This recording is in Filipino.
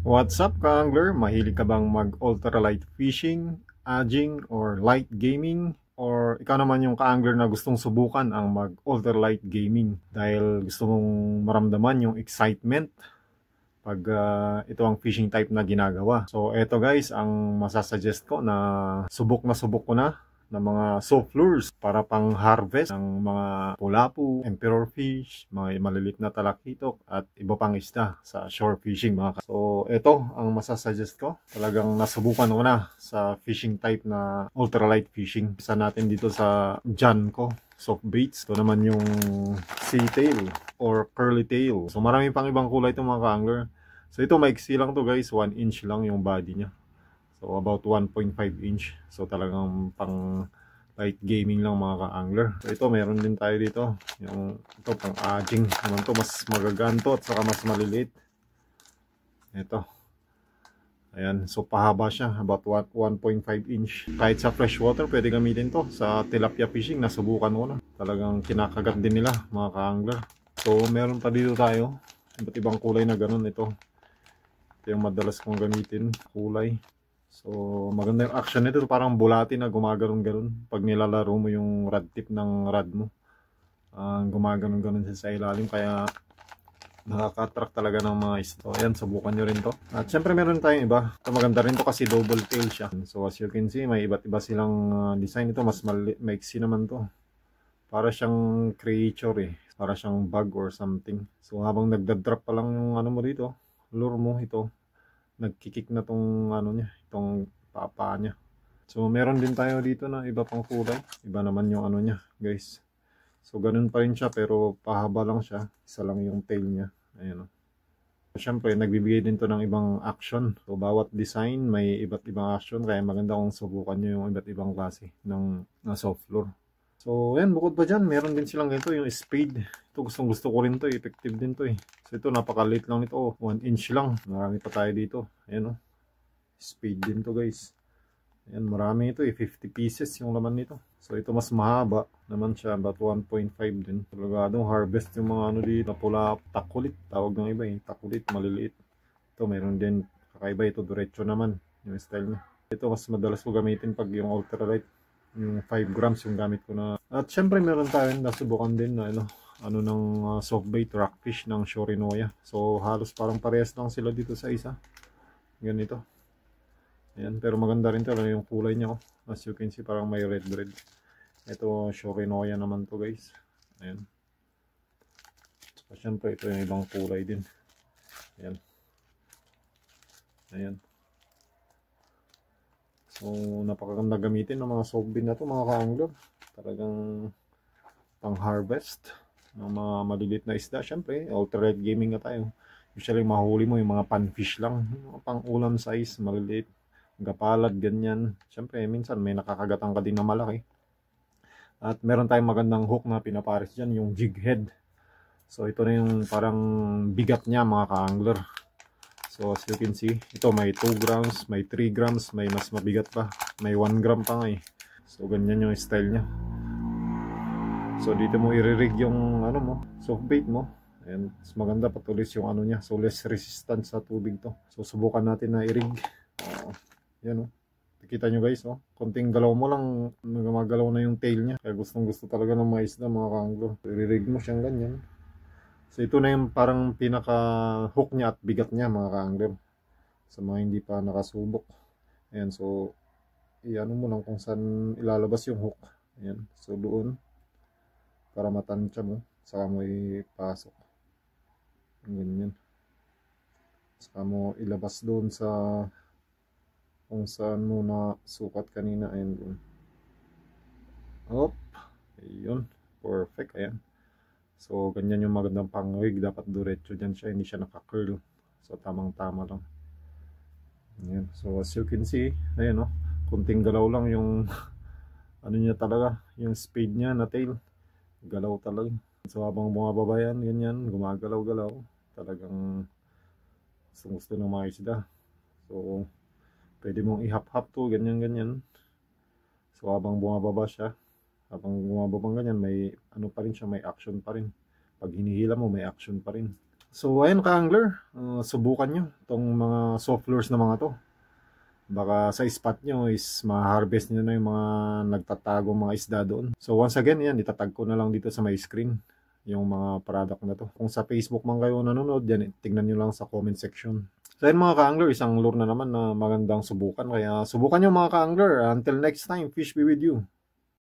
What's up ka-angler? Mahilig ka bang mag-ultralight fishing, aging, or light gaming? Or ikaw naman yung ka-angler na gustong subukan ang mag-ultralight gaming dahil gusto mong maramdaman yung excitement pag ito ang fishing type na ginagawa. So eto guys, ang masasuggest ko na subok ko na ng mga soft lures para pang harvest ng mga pulapu, emperor fish, mga malilit na talakitok at iba pang isda sa shore fishing mga So ito ang masasuggest ko. Talagang nasubukan ko na sa fishing type na ultralight fishing. Isa natin dito sa John ko soft baits. Ito naman yung sea tail or curly tail. So marami pang ibang kulay itong mga ka-angler. So ito maiksi lang to guys, 1 inch lang yung body nya. So about 1.5 inch. So talagang pang light gaming lang mga ka-angler. So ito meron din tayo dito. Yung ito pang aging naman to, mas magaganto at saka mas maliliit. Ito. Ayan, so pahaba siya, about 1.5 inch. Kahit sa freshwater pwede gamitin to. Sa tilapia fishing nasubukan ko na. Talagang kinakagat din nila mga ka-angler. So meron pa dito tayo. Iba't ibang kulay na ganun ito. Ito yung madalas kong gamitin, kulay. So maganda yung action nito, parang bulati na gumaganon-ganon pag nilalaro mo yung rod tip ng rod mo. Gumaganon-ganon siya sa ilalim kaya nakaka-attract talaga ng mga isda. So ayan, subukan nyo rin to. At syempre meron tayong iba. Ito maganda rin to kasi double tail siya. So as you can see, may iba't iba silang design. Ito mas maiksi naman to. Para siyang creature eh. Para siyang bug or something. So habang nagda-drop pa lang yung ano mo dito, lure mo ito, nagkikik na tong ano niya, itong papa niya. So meron din tayo dito na iba pang kulay. Iba naman yung ano niya guys. So ganun pa rin siya pero pahaba lang siya. Isa lang yung tail niya. Ayan o. Siyempre nagbibigay din to ng ibang action. So bawat design may iba't ibang action. Kaya maganda kung subukan nyo yung iba't ibang klase ng soft lure. So ayan, bukod pa dyan, meron din silang ganito yung spade. Ito gustong gusto ko rin to, effective din to eh. So ito napakaliit lang nito, 1 inch lang. Marami pa tayo dito. Ayan o. Spade din to guys. Ayan, marami ito eh, 50 pieces yung laman nito. So ito mas mahaba naman siya, about 1.5 din. Talagadong harvest yung mga ano dito, pula, takulit. Tawag ng iba eh, takulit, maliliit. Ito meron din, kakaiba ito, diretso naman yung style niya. Ito mas madalas ko gamitin pag yung ultralight. Yung 5 grams yung gamit ko na. At syempre meron tayo nasubukan din na ano ng soft bait rockfish ng Shorinoya. So halos parang parehas lang sila dito sa isa. Ganito. Ayan, pero maganda rin ito yung kulay niya. As you can see parang may red. Ito Shorinoya naman to guys. Ayan. So syempre ito yung ibang kulay din. Ayan. Ayan. So napakaganda gamitin ng mga soft bait na to mga ka-angler. Talagang pang harvest ng mga maliliit na isda. Syempre ultralight gaming na tayo. Usually mahuli mo yung mga panfish lang, pang ulam size, maliliit, gapalad, ganyan. Syempre minsan may nakakagatan ka din na malaki. At meron tayong magandang hook na pinapares dyan, yung jig head. So ito na yung parang bigat niya mga ka-angler. So as you can see, ito may 2 grams, may 3 grams, may mas mabigat pa. May 1 gram pa nga eh. So ganyan yung style niya. So dito mo i-rig yung ano mo, soft bait mo. And mas maganda patulis yung ano niya. So less resistant sa tubig to. So subukan natin na i-rig. Yan oh. Kita nyo guys oh. Konting galaw mo lang, magalaw na yung tail niya. Kaya gustong gusto talaga ng mga isda mga ka-angler. So, i-rig mo siyang ganyan. So ito na yung parang pinaka hook niya at bigat niya mga ka-angler. Sa mga hindi pa nakasubok. Ayan, so iano mo lang kung saan ilalabas yung hook. Ayan, so doon para matansya mo, saka mo ipasok. Ganyan. Saka mo ilabas doon sa kung saan mo na sukat kanina. Ayan doon. Hop. Ayun, perfect. Ayan. So, ganyan yung magandang pang-wig. Dapat diretso dyan siya. Hindi siya naka-curl. So, tamang-tama lang. Ayan. So, as you can see, ayan o. Kunting galaw lang yung ano niya talaga. Yung speed niya na tail. Galaw talaga. So, habang bumababa yan, ganyan. Gumagalaw-galaw. Talagang gusto ng mga isda. So, pwede mong ihap-hap to. Ganyan-ganyan. So, habang bumababa siya, habang bumababa ganyan, may ano pa rin siya, may action pa rin. Pag hinihila mo, may action pa rin. So, ayun ka-angler, subukan nyo itong mga soft lures na mga to. Baka sa spot nyo is ma-harvest nyo na yung mga nagtatago mga isda doon. So, once again, yan, itatag ko na lang dito sa my screen yung mga product na to. Kung sa Facebook man kayo nanonood, yan, tingnan nyo lang sa comment section. So, ayun mga ka-angler, isang lure na naman na magandang subukan. Kaya, subukan nyo mga ka-angler. Until next time, fish be with you.